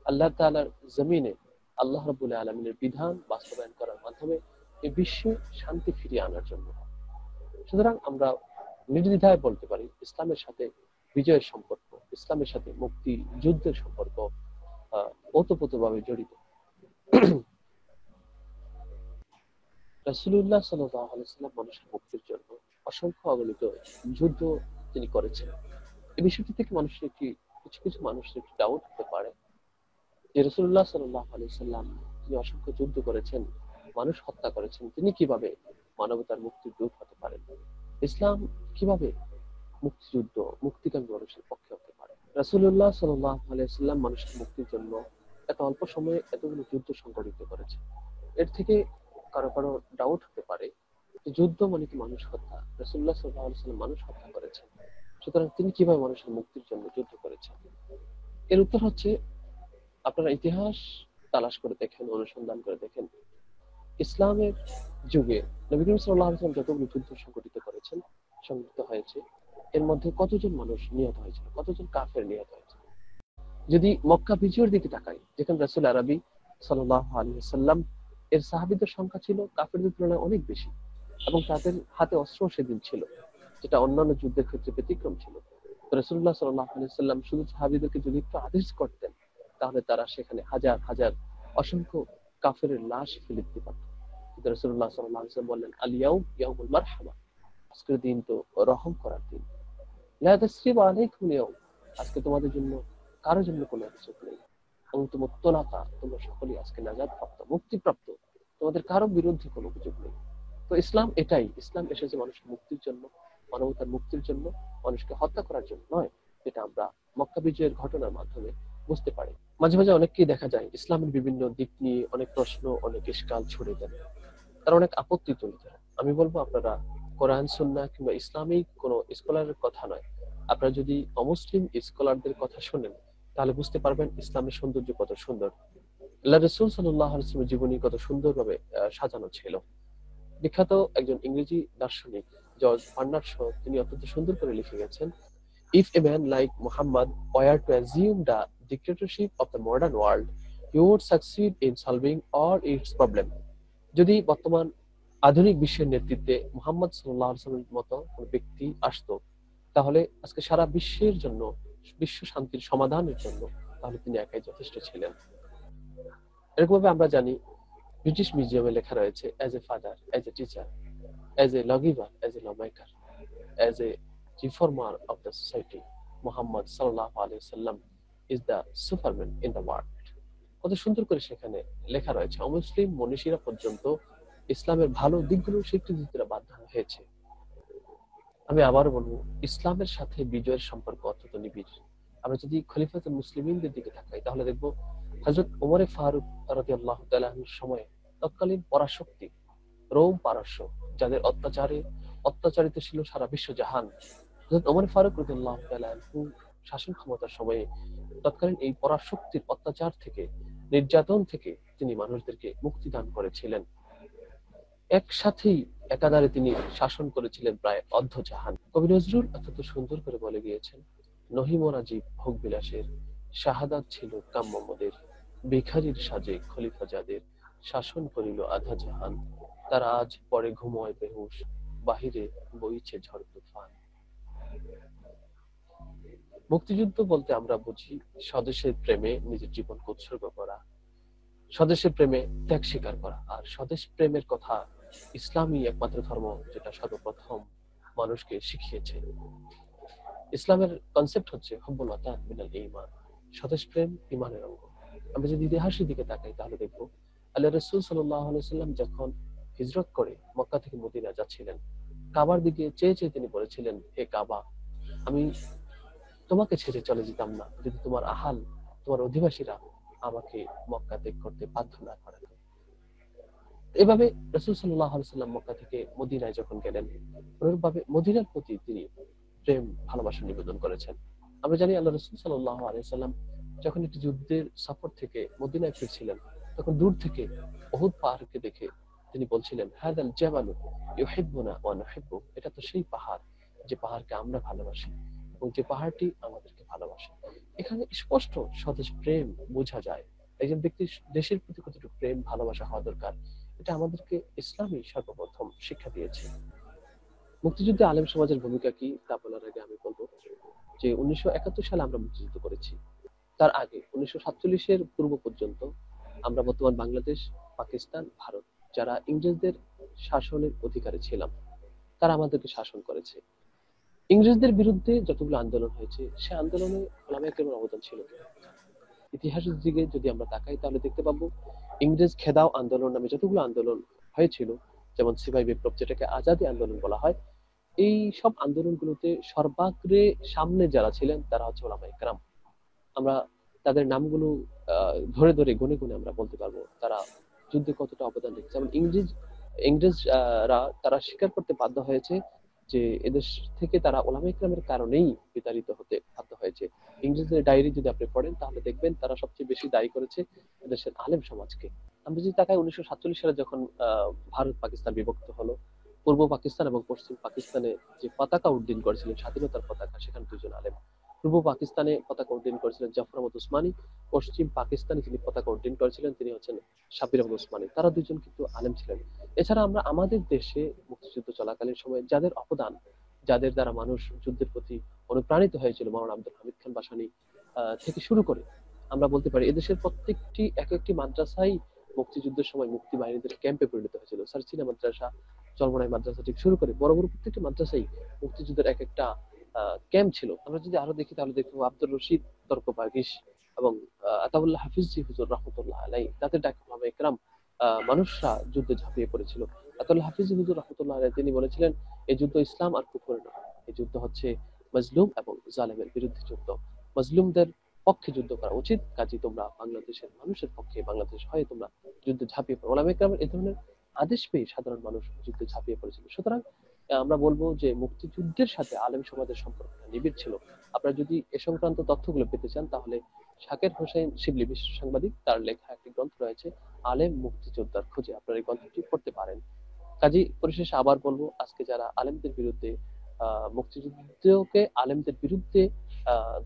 আল্লাহ তাআলার জমিনে আল্লাহ রাব্বুল আলামিনের বিধান বাস্তবায়ন করার মাধ্যমে এই বিশ্বে শান্তি ফিরিয়ে আনার জন্য। সুতরাং আমরা নির্দ্বিধায় বলতে পারি ইসলামের সাথে বিজয়ের সম্পর্ক, ইসলামের সাথে মুক্তি যুদ্ধের সম্পর্ক ওতপ্রোতভাবে জড়িত। রাসূলুল্লাহ সাল্লাল্লাহু আলাইহি ওয়াসাল্লাম মানুষের মুক্তির জন্য অসংখ্য অগণিত যুদ্ধ তিনি করেছেন। এই বিষয়টি থেকে মানুষের কিছু মানুষের একটি ডাউট হতে পারে যে রাসূলুল্লাহ সাল্লাল্লাহু আলাইহি ওয়াসাল্লাম তিনি অসংখ্য যুদ্ধ করেছেন, মানুষ হত্যা করেছেন, তিনি কিভাবে মানবতার মুক্তির দূত হতে পারেন? ইসলাম কিভাবে মুক্তিযুদ্ধ, মুক্তিকামী মানুষের পক্ষে হতে পারে? রাসূলুল্লাহ সাল্লাল্লাহু আলাইহি ওয়াসাল্লাম মানুষের মুক্তির জন্য এত অল্প সময়ে এতগুলো যুদ্ধ সংগঠিত করেছে। এর থেকে কারো কারো ডাউট হতে পারে যে যুদ্ধ মানে কি মানুষ হত্যা? রাসূলুল্লাহ সাল্লাল্লাহু আলাইহি ওয়াসাল্লাম মানুষ হত্যা করেছেন, সুতরাং তিনি কিভাবে মানুষের মুক্তির জন্য যুদ্ধ করেছেন? এর উত্তর হচ্ছে, আপনারা ইতিহাস তালাশ করে দেখেন, অনুসন্ধান করে দেখেন, ইসলামের যুগে নবী করিম সাল্লাল্লাহু আলাইহি ওয়াসাল্লাম যতগুলো যুদ্ধ সংগঠিত হয়েছে, এর মধ্যে কতজন মানুষ নিহত হয়েছিল, কতজন কাফের নিহত হয়েছিল? যদি মক্কা বিজয়ের দিকে তাকাই, যেখানে রাসূল আরবি সাল্লাল্লাহু আলাইহি ওয়াসাল্লাম এর সাহাবীদের সংখ্যা ছিল কাফেরদের তুলনায় অনেক বেশি, এবং তাদের হাতে অস্ত্র সেদিন ছিল, যেটা অন্যান্য যুদ্ধের ক্ষেত্রে ব্যতিক্রম ছিল। রাসূলুল্লাহ সাল্লাল্লাহু আলাইহি ওয়াসাল্লাম শুধু সাহাবীদেরকে যদি একটু আদেশ করতেন, তাহলে তারা সেখানে হাজার হাজার অসংখ্য কাফের লাশ ফেলে দিতে পারত। কিন্তু রাসূলুল্লাহ সাল্লাল্লাহু আলাইহি ওয়াসাল্লাম বললেন, আল ইয়াউম ইয়াউমুল মারহামা, আজকের দিন তো রহম করার দিন। লা তাসরিবা আলাইকুম ইয়াউম, আজকে তোমাদের জন্য কারোর জন্য কোনো অভিযোগ নেই। অন্তুম মুত্তালাকা, তোমরা সকলেই আজকে নাজাত প্রাপ্ত, মুক্তিপ্রাপ্ত, তোমাদের কারো বিরুদ্ধে কোনো অভিযোগ নেই। তো ইসলাম এটাই, ইসলাম এসেছে মানুষের মুক্তির জন্য, মানবতার মুক্তির জন্য, মানুষকে হত্যা করার জন্য নয়, যেটা আমরা মক্কা বিজয়ের ঘটনার মাধ্যমে বুঝতে পারি। মাঝে মাঝে অনেককেই দেখা যায় ইসলামের বিভিন্ন দিক নিয়ে অনেক প্রশ্ন, অনেক ইশকাল ছড়িয়ে দেন, তারা অনেক আপত্তি তুলে ধরেন। আমি বলবো, আপনারা কোরআন সুন্নাহ কিংবা ইসলামিক কোনো স্কলারের কথা নয়, আপনারা যদি অমুসলিম স্কলারদের কথা শোনেন, তাহলে বুঝতে পারবেন ইসলামের সৌন্দর্য কত সুন্দর, আল্লাহ রাসূল সাল্লাল্লাহু আলাইহি ওয়াসাল্লামের জীবনী কত সুন্দরভাবে সাজানো ছিল। বিখ্যাত একজন ইংরেজি দার্শনিক জর্জ বার্নার্ড শ, তিনি অত্যন্ত সুন্দর করে লিখে গেছেন, if a man like Muhammad were to assume the dictatorship of the modern world, he would succeed in solving all its problem. যদি বর্তমান আধুনিক বিশ্বের নেতৃত্বে মুহাম্মদ সাল্লাল্লাহু আলাইহি ওয়াসাল্লামের মতো কোনো ব্যক্তি আসতো, তাহলে আজকে সারা বিশ্বের জন্য, বিশ্ব শান্তির সমাধানের জন্য, তাহলে তিনি একাই যথেষ্ট ছিলেন। এরকমভাবে আমরা জানি ব্রিটিশ মিউজিয়ামে লেখা রয়েছে, as a father, as a teacher, as a lawgiver, as a lawmaker, as a reformer of the society, Muhammad সাল্লাল্লাহু আলাইহি ওয়াসাল্লাম is the superman in the world. কত সুন্দর করে সেখানে লেখা রয়েছে, অমুসলিম মনীষীরা পর্যন্ত ইসলামের ভালো দিকগুলো স্বীকৃতি দিতে বাধ্য হয়েছে। আমি আবারও বলবো, ইসলামের সাথে বিজয়ের সম্পর্ক অত্যন্ত নিবিড়। আমরা যদি খলিফাতুল মুসলিমিনদের দিকে তাকাই, তাহলে দেখবো হযরত ওমরে ফারুক রাদিয়াল্লাহু তাআলা আনহুর সময়ে তৎকালীন পরাশক্তি রোম পারস্য, যাদের অত্যাচারিত ছিল সারা বিশ্ব জাহান, হযরত ওমর ফারুক রাদিয়াল্লাহু তাআলা আনহু শাসন ক্ষমতার সময়ে তৎকালীন এই পরাশক্তির অত্যাচার থেকে, নির্যাতন থেকে তিনি মানুষদেরকে মুক্তি দান করেছিলেন। একসাথেই একাধারে তিনি শাসন করেছিলেন প্রায় অর্ধ জাহান। কবি নজরুল অত্যন্ত সুন্দর করে বলে গিয়েছেন, নহিমরা জীব ভোগ বিলাসের, শাহাদাত ছিল কাম্য মোদের, ভিখারির সাজে খলিফা যাদের, শাসন করিল আধা জাহান, তারা আজ পরে ঘুমোয় বেহুশ, বাহিরে বইছে ঝড় তুফান। মুক্তিযুদ্ধ বলতে আমরা বুঝি স্বদেশের প্রেমে নিজের জীবনকে উৎসর্গ করা, স্বদেশের প্রেমে ত্যাগ স্বীকার করা। আর স্বদেশ প্রেমের কথা ইসলামই একমাত্র ধর্ম যেটা সর্বপ্রথম মানুষকে শিখিয়েছে। ইসলামের কনসেপ্ট হচ্ছে হুব্বুল ওয়াতান মিনাল ঈমান, স্বদেশ প্রেম ঈমানের অঙ্গ। আমরা যদি ইতিহাসের দিকে তাকাই, তাহলে দেখব আল্লাহ রাসূল সাল্লাল্লাহু আলাইহি ওয়াসাল্লাম যখন হিজরত করে মক্কা থেকে মদিনা যাচ্ছিলেন, কাবার দিকে চেয়ে চেয়ে তিনি বলেছিলেন, হে কাবা, আমি তোমাকে ছেড়ে চলে যেতাম না যদি তোমার আহাল, তোমার অধিবাসীরা আমাকে মক্কা ত্যাগ করতে বাধ্য না করে। এভাবে রাসূল সাল্লাল্লাহু আলাইহি ওয়াসাল্লাম মক্কা থেকে মদিনায় যখন গেলেন, অনুরূপভাবে মদিনার প্রতি তিনি প্রেম ভালোবাসা নিবেদন করেছেন। আমরা জানি আল্লাহ রাসূল সাল্লাল্লাহু আলাইহি ওয়াসাল্লাম যখন একটি যুদ্ধের সফর থেকে মদিনায় ফিরছিলেন, তখন দূর থেকে উহুদ পাহাড়কে দেখে তিনি বলছিলেন, হাদাল জাবালু ইউহিব্বুনা ওয়া নুহিব্বু, এটা তো সেই পাহাড় যে পাহাড়কে আমরা ভালোবাসি এবং যে পাহাড়টি আমাদেরকে ভালোবাসে। এখানে স্পষ্ট স্বদেশ প্রেম বোঝা যায়। একজন ব্যক্তির দেশের প্রতি কতটুকু প্রেম ভালোবাসা হওয়া দরকার, এটা আমাদেরকে ইসলামই সর্বপ্রথম শিক্ষা দিয়েছে। মুক্তিযুদ্ধে আলেম সমাজের ভূমিকা কি তা বলার আগে আমি বলবো যে 1971 সালে আমরা মুক্তিযুদ্ধ করেছি। তার আগে 1947 পূর্ব পর্যন্ত আমরা বর্তমান বাংলাদেশ, পাকিস্তান, ভারত, যারা ইংরেজদের শাসনের অধিকারে ছিলাম, তারা আমাদেরকে শাসন করেছে। ইংরেজদের বিরুদ্ধে যতগুলো আন্দোলন হয়েছে, সে আন্দোলনে উলামায়ে কেরামের অবদান ছিল। ইতিহাসের দিকে যদি আমরা তাকাই তাহলে দেখতে পাবো ইংরেজ খেদাও আন্দোলন নামে যতগুলো আন্দোলন হয়েছিল, যেমন সিপাহী বিপ্লব যেটাকে আজাদী আন্দোলন বলা হয়, এই সব আন্দোলনগুলোতে সর্বাগ্রে সামনে যারা ছিলেন তারা হচ্ছে ওলামায়ে কেরাম। আমরা তাদের নামগুলো ধরে ধরে গুনে গুনে আমরা বলতে পারবো তারা যুদ্ধে কতটা অবদান রেখেছে। যেমন ইংরেজরা তারা স্বীকার করতে বাধ্য হয়েছে যে এদেশ থেকে তারা ওলামায়ে কেরামের কারণেই বিতাড়িত হতে বাধ্য হয়েছে। ইংরেজদের ডায়েরি যদি আপনি পড়েন তাহলে দেখবেন তারা সবচেয়ে বেশি দায়ী করেছে দেশের আলেম সমাজকে। আমরা যদি তাকাই 1947 সালে যখন ভারত পাকিস্তান বিভক্ত হলো, পূর্ব পাকিস্তান এবং পশ্চিম পাকিস্তানে যে পতাকা উড্ডীন করেছিলেন স্বাধীনতার পতাকা, সেখানে দুজন আলেম। পূর্ব পাকিস্তানে পতাকা উড্ডীন করেছিলেন জাফর আহমদ উসমানী, পশ্চিম পাকিস্তানে যিনি পতাকা উড্ডীন করেছিলেন তিনি হচ্ছেন সাব্বির আহমদ উসমানী। তারা দুজন কিন্তু আলেম ছিলেন। এছাড়া আমরা আমাদের দেশে মুক্তিযুদ্ধ চলাকালীন সময়ে যাদের অবদান, যাদের দ্বারা মানুষ যুদ্ধের প্রতি অনুপ্রাণিত হয়েছিল, মাওলানা আব্দুল হামিদ খান ভাসানী থেকে শুরু করে আমরা বলতে পারি এদেশের প্রত্যেকটি এক একটি মাদ্রাসাই মুক্তিযুদ্ধের সময় মুক্তি বাহিনীদের ক্যাম্পে পরিণত হয়েছিল। সারসিনা মাদ্রাসা, চরমনাই মাদ্রাসা থেকে শুরু করে বড় বড় প্রত্যেকটি মাদ্রাসাই মুক্তিযুদ্ধের এক একটা ক্যাম্প ছিল। আমরা যদি আরো দেখি তাহলে দেখবো আব্দুর রশিদ তর্ক বাগিশ এবং আতাউল্লাহ হাফিজি হুজুর রহমতুল্লাহ আলাই, তাদের ডাকে ওলামায়ে কেরাম মানুষরা যুদ্ধে ঝাঁপিয়ে পড়েছিল। আতাউল্লাহ হাফিজি হুজুর রহমতুল্লাহ আলাই তিনি বলেছিলেন এই যুদ্ধ ইসলাম আর কুফর নয়, এই যুদ্ধ হচ্ছে মজলুম এবং জালেমের বিরুদ্ধে যুদ্ধ। মজলুমদের পক্ষে যুদ্ধ করা উচিত, কাজী তোমরা বাংলাদেশের মানুষের পক্ষে, বাংলাদেশ হয়ে তোমরা যুদ্ধে ঝাঁপিয়ে পড়ো। ওলামায়ে কেরামের এই ধরনের আদেশ পেয়ে সাধারণ মানুষ যুদ্ধে ঝাঁপিয়ে পড়েছিল। সুতরাং আমরা বলবো যে মুক্তিযুদ্ধের সাথে আলেম সমাজের সম্পর্কটা নিবিড় ছিল। আপনারা যদি এ সংক্রান্ত তথ্যগুলো পেতে চান তাহলে শাকের হোসেন শিবলি বিশেষ সাংবাদিক, তার লেখা একটি গ্রন্থ রয়েছে আলেম মুক্তিযোদ্ধার খোঁজে, আপনারা এই গ্রন্থটি পড়তে পারেন। কাজী পরিশেষে আবার বলবো আজকে যারা আলেমদের বিরুদ্ধে মুক্তিযুদ্ধকে আলেমদের বিরুদ্ধে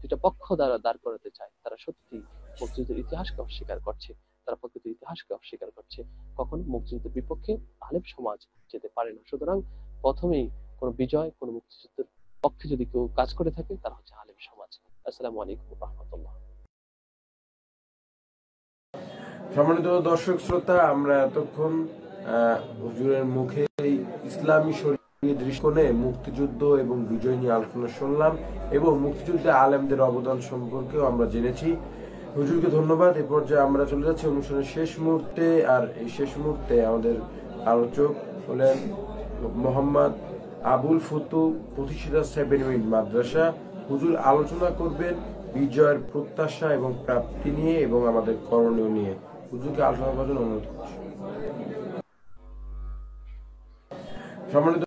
দুইটা পক্ষ দ্বারা দাঁড় করাতে চায় তারা সত্যি মুক্তিযুদ্ধের ইতিহাসকে অস্বীকার করছে, তারা প্রকৃত ইতিহাসকে অস্বীকার করছে। কখনো মুক্তিযুদ্ধের বিপক্ষে আলেম সমাজ যেতে পারে না। সুতরাং প্রথমেই কোনো বিজয়, কোনো মুক্তিযুদ্ধের পক্ষে যদি কেউ কাজ করে থাকে তারা হচ্ছে আলেম সমাজ। আসসালামু আলাইকুম রাহমাতুল্লাহ। সম্মানিত দর্শক শ্রোতা, আমরা এতক্ষণ হুজুরের মুখে ইসলামী শরীয়তের দৃষ্টিকোণে মুক্তিযুদ্ধ এবং বিজয় নিয়ে আলোচনা শুনলাম এবং মুক্তিযুদ্ধে আলেমদের অবদান সম্পর্কেও আমরা জেনেছি। হুজুরকে ধন্যবাদ। এ পর্যায়ে আমরা চলে যাচ্ছি অনুষ্ঠানের শেষ মুহূর্তে। আর এই শেষ মুহূর্তে আমাদের আলোচক হলেন মোহাম্মদ আবুল ফুতু, প্রতিষ্ঠাতা 7 মিনিট মাদ্রাসা। হুজুর আলোচনা করবেন বিজয়ের প্রত্যাশা এবং প্রাপ্তি নিয়ে এবং আমাদের করণীয় নিয়ে। হুজুরকে আলোচনা করার জন্য অনুরোধ করছি। সম্মানিত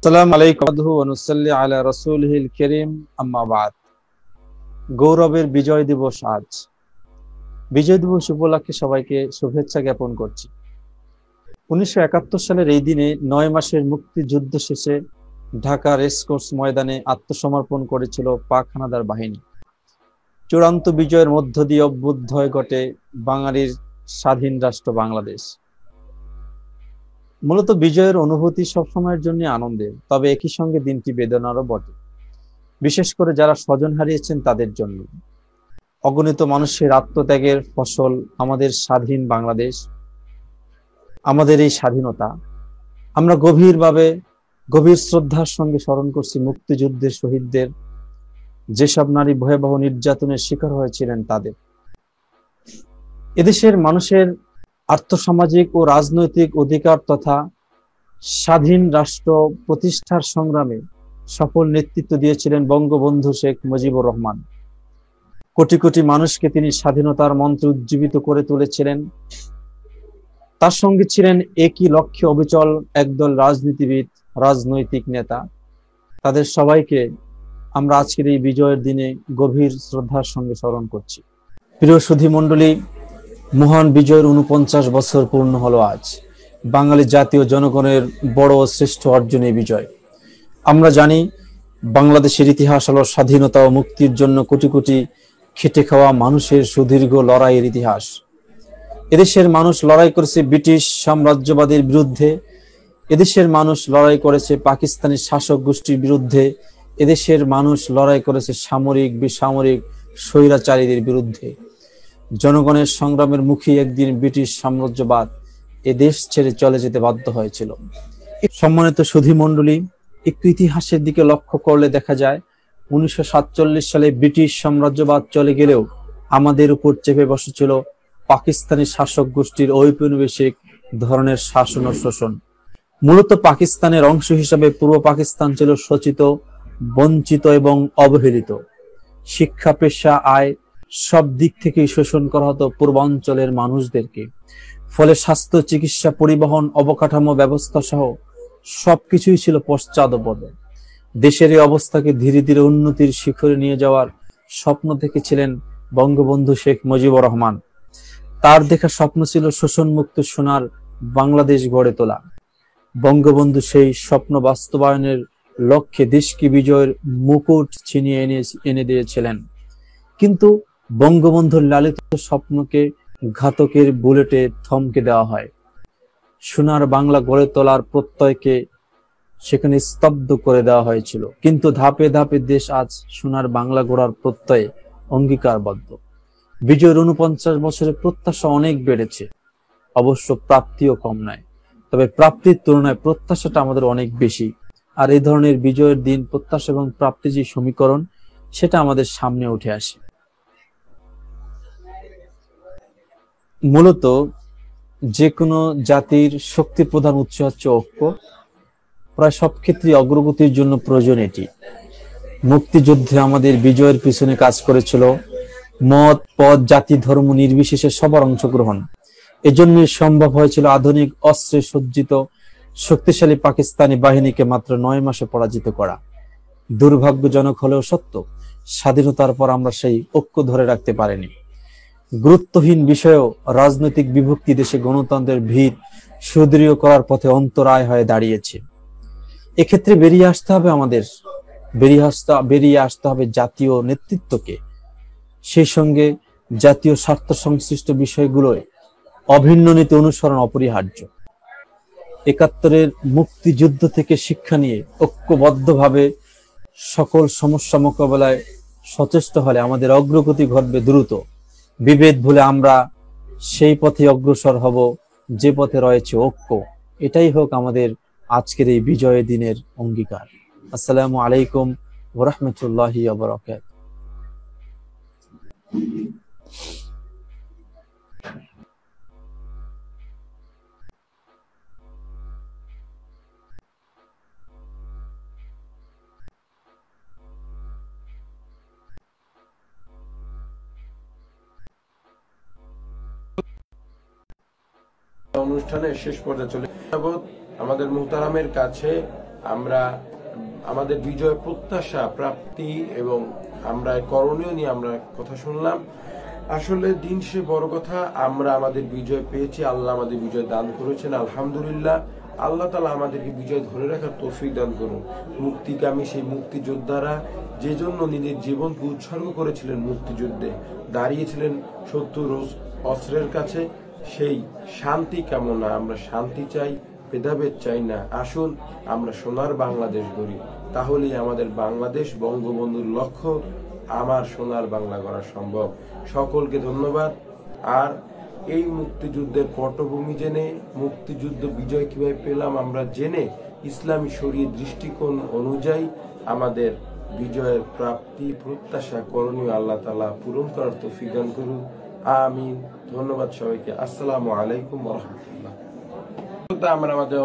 আসসালামু আলাইকুম ওয়া নুসাল্লি আলা রাসূলিহিল কারীম, আম্মা বাদ। গৌরবের বিজয় দিবস আজ। বিজয় দিবস উপলক্ষে সবাইকে শুভেচ্ছা জ্ঞাপন করছি। 1971 সালের এই দিনে 9 মাসের মুক্তিযুদ্ধ শেষে ঢাকা রেসকোর্স ময়দানে আত্মসমর্পণ করেছিল পাক হানাদার বাহিনী। চূড়ান্ত বিজয়ের মধ্য দিয়ে অভ্যুদয় ঘটে বাঙালির স্বাধীন রাষ্ট্র বাংলাদেশ। মূলত বিজয়ের অনুভূতি সবসময়ের জন্য আনন্দের, তবে একই সঙ্গে দিনটি বেদনারও বটে, বিশেষ করে যারা স্বজন হারিয়েছেন তাদের জন্য। অগণিত মানুষের আত্মত্যাগের ফসল আমাদের স্বাধীন বাংলাদেশ, আমাদের এই স্বাধীনতা। আমরা গভীর শ্রদ্ধার সঙ্গে স্মরণ করছি মুক্তিযুদ্ধের শহীদদের, যেসব নারী ভয়াবহ নির্যাতনের শিকার হয়েছিলেন তাদের। এদেশের মানুষের আর্থসামাজিক ও রাজনৈতিক অধিকার তথা স্বাধীন রাষ্ট্র প্রতিষ্ঠার সংগ্রামে সফল নেতৃত্ব দিয়েছিলেন বঙ্গবন্ধু শেখ মুজিবুর রহমান। কোটি কোটি মানুষকে তিনি স্বাধীনতার মন্ত্রে উজ্জীবিত করে তুলেছিলেন। তার সঙ্গে ছিলেন একই লক্ষ্যে অবিচল একদল রাজনীতিবিদ, রাজনৈতিক নেতা। তাদের সবাইকে আমরা আজকের এই বিজয়ের দিনে গভীর শ্রদ্ধার সঙ্গে স্মরণ করছি। প্রিয় সুধী মণ্ডলী, মহান বিজয়ের 49 বছর পূর্ণ হলো আজ। বাঙালি জাতীয় জনগণের বড় ও শ্রেষ্ঠ অর্জন এই বিজয়। আমরা জানি বাংলাদেশের ইতিহাস হলো স্বাধীনতা ও মুক্তির জন্য কোটি কোটি খেটে খাওয়া মানুষের সুদীর্ঘ লড়াইয়ের ইতিহাস। এদেশের মানুষ লড়াই করেছে ব্রিটিশ সাম্রাজ্যবাদের বিরুদ্ধে, এদেশের মানুষ লড়াই করেছে পাকিস্তানি শাসক গোষ্ঠীর বিরুদ্ধে, এদেশের মানুষ লড়াই করেছে সামরিক বেসামরিক স্বৈরাচারীদের বিরুদ্ধে। জনগণের সংগ্রামের মুখে একদিন ব্রিটিশ সাম্রাজ্যবাদ এ দেশ ছেড়ে চলে যেতে বাধ্য হয়েছিল। সম্মানিত সুধী মণ্ডলী, একটু ইতিহাসের দিকে লক্ষ্য করলে দেখা যায় 1947 সালে ব্রিটিশ সাম্রাজ্যবাদ চলে গেলেও আমাদের উপর চেপে বসেছিল পাকিস্তানি শাসক গোষ্ঠীর ঔপনিবেশিক ধরনের শাসন ও শোষণ। মূলত পাকিস্তানের অংশ হিসাবে পূর্ব পাকিস্তান ছিল শোষিত, বঞ্চিত এবং অবহেলিত। শিক্ষা, পেশা, আয় সব দিক থেকেই শোষণ করা হতো পূর্বাঞ্চলের মানুষদেরকে। ফলে স্বাস্থ্য, চিকিৎসা, পরিবহন, অবকাঠামো ব্যবস্থা সহ সবকিছুই ছিল পশ্চাৎপদ। দেশের এই অবস্থাকে ধীরে ধীরে উন্নতির শিখরে নিয়ে যাওয়ার স্বপ্ন দেখেছিলেন বঙ্গবন্ধু শেখ মুজিবুর রহমান। তার দেখা স্বপ্ন ছিল শোষণমুক্ত সোনার বাংলাদেশ গড়ে তোলা। বঙ্গবন্ধু সেই স্বপ্ন বাস্তবায়নের লক্ষ্যে দেশকে বিজয়ের মুকুট ছিনিয়ে এনে দিয়েছিলেন। কিন্তু বঙ্গবন্ধুর লালিত স্বপ্নকে ঘাতকের বুলেটে থমকে দেওয়া হয়। সোনার বাংলা গড়ে তোলার প্রত্যয়কে সেখানে স্তব্ধ করে দেওয়া হয়েছিল। কিন্তু ধাপে ধাপে দেশ আজ সোনার বাংলা গড়ার প্রত্যয়ে অঙ্গীকারবদ্ধ। বিজয়ের 49 বছরের প্রত্যাশা অনেক বেড়েছে, অবশ্য প্রাপ্তিও কম নয়। তবে প্রাপ্তির তুলনায় প্রত্যাশাটা আমাদের অনেক বেশি। আর এই ধরনের বিজয়ের দিন প্রত্যাশা এবং প্রাপ্তির যে সমীকরণ, সেটা আমাদের সামনে উঠে আসে। মূলত যে কোনো জাতির শক্তির প্রধান উৎস হচ্ছে ঐক্য। প্রায় সব ক্ষেত্রে অগ্রগতির জন্য প্রয়োজন এটি। মুক্তিযুদ্ধে আমাদের বিজয়ের পিছনে কাজ করেছিল মত, পদ, জাতি, ধর্ম নির্বিশেষে সবার অংশগ্রহণ। এজন্যই সম্ভব হয়েছিল আধুনিক অস্ত্রে সজ্জিত শক্তিশালী পাকিস্তানি বাহিনীকে মাত্র 9 মাসে পরাজিত করা। দুর্ভাগ্যজনক হলেও সত্য, স্বাধীনতার পর আমরা সেই ঐক্য ধরে রাখতে পারিনি। গুরুত্বহীন বিষয়েও রাজনৈতিক বিভক্তি দেশে গণতন্ত্রের ভিত সুদৃঢ় করার পথে অন্তরায় হয়ে দাঁড়িয়েছে। এক্ষেত্রে বেরিয়ে আসতে হবে জাতীয় নেতৃত্বকে। সেই সঙ্গে জাতীয় স্বার্থ সংশ্লিষ্ট বিষয়গুলোয় অভিন্ন নীতি অনুসরণ অপরিহার্য। ৭১-এর মুক্তিযুদ্ধ থেকে শিক্ষা নিয়ে ঐক্যবদ্ধভাবে সকল সমস্যা মোকাবেলায় সচেষ্ট হলে আমাদের অগ্রগতি ঘটবে দ্রুত। বিভেদ ভুলে আমরা সেই পথে অগ্রসর হব যে পথে রয়েছে ঐক্য। এটাই হোক আমাদের আজকের এই বিজয় দিনের অঙ্গীকার। আসসালামু আলাইকুম ওয়া রাহমাতুল্লাহি ওয়া বারাকাতুহু। অনুষ্ঠানের শেষ পর্যায়ে চলে যাবত আমাদের মুহতারামের কাছে আমরা আমাদের বিজয় প্রত্যাশা, প্রাপ্তি এবং আমরা করণীয় নিয়ে আমরা কথা শুনলাম। আসলে দিন সে বড় কথা, আমরা আমাদের বিজয় পেয়েছি, আল্লাহ আমাদের বিজয় দান করেছেন, আলহামদুলিল্লাহ। আল্লাহ তাআলা আমাদেরকে বিজয় ধরে রাখার তৌফিক দান করুন। মুক্তিকামী সেই মুক্তিযোদ্ধারা যে জন্য নিজের জীবনকে উৎসর্গ করেছিলেন, মুক্তিযুদ্ধে দাঁড়িয়েছিলেন শত্রুর অস্ত্রের কাছে, সেই শান্তি কামনা, আমরা শান্তি চাই, ভেদাভেদ চাই না। আসুন আমরা সোনার বাংলাদেশ গড়ি, তাহলেই আমাদের বাংলাদেশ বঙ্গবন্ধুর লক্ষ্য, আমার সোনার বাংলা গড়া সম্ভব। সকলকে ধন্যবাদ। আর এই মুক্তিযুদ্ধের পটভূমি জেনে, মুক্তিযুদ্ধ বিজয় কিভাবে পেলাম আমরা জেনে, ইসলামী শরীয়ত দৃষ্টিকোণ অনুযায়ী আমাদের বিজয়ের প্রাপ্তি, প্রত্যাশা, করণীয় আল্লাহ তাআলা পূরণ করার তৌফিক দান করুন। আমিন। ধন্যবাদ সবাইকে। আসসালামু আলাইকুম ওয়া রাহমাতুল্লাহ। আমরা আমাদের